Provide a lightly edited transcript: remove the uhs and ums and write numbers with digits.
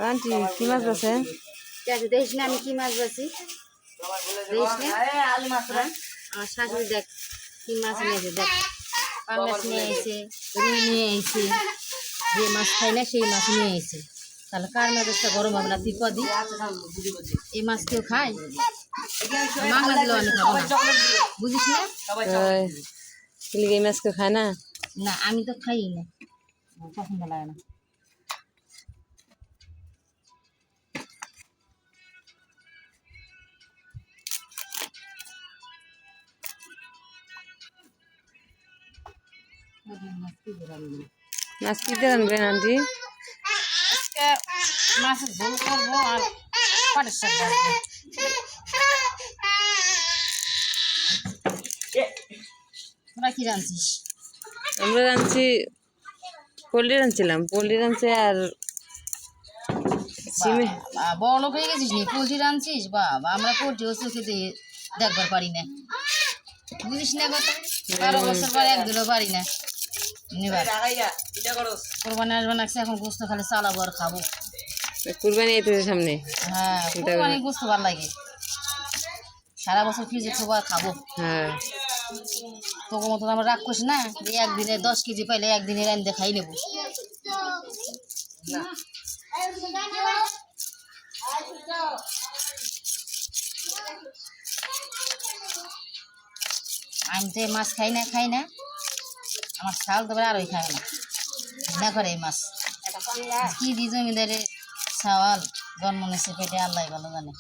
Aunty কি মাছ আছে? দেখিস না আমি কি মাছ বাছি, দেখিস না? আমার শাশুড়ি দেখ কি মাছ নিয়েছে, দেখ পাঙ্গাস নিয়ে এসে, রুই নিয়ে এসে, যে মাছ খাই না সেই মাছ নিয়ে এসে। তাহলে কার মেজাজটা গরম হবে না? তুই কদি এই মাছ কেউ খায়? মাংলা দিলেও আমি খাবো না, বুঝিস না? এই মাছ কেউ খায় না? না আমি তো খাই না, পছন্দ লাগে না। মাছ কি দিয়ে রানবেন আন্টি? আজকে মাছের ঝোল করবো আর পাটের শাক ভাজবো। তোরা কি রাঁধছিস? আমরা রাঁধছি পোলট্রি রাঁধছিলাম, পোলট্রি রাঁধছে আর সিমে। বড় লোক হয়ে গেছিস নি, পোলট্রি রাঁধছিস? বাবা আমরা পোলট্রিও চোখে দিয়ে দেখবার পারি না, বুঝিস না কথা? 12 বছর পরে একদিনও পারি না। কোরবানি আসবে না, এখন গোস্ত খালি চালাবো আর খাবো। কুরবানি এতে সামনে। হ্যাঁ কোরবানি গোস্ত ভালো লাগে, সারা বছর ফ্রিজে খাবো আর খাবো। হ্যাঁ তোকে মতন আমরা রাগ করিস না যে একদিনে 10 কেজি পাইলে একদিনে রান্ধে খাই নেবো। আমি তো এই মাছ খাই না, আমার শাল তো আরোই খায় না করে এই মাছ। কি দি জমিদারে ছাওয়াল জন্ম নিয়েছে পেটে, আল্লাহ ভালো জানে।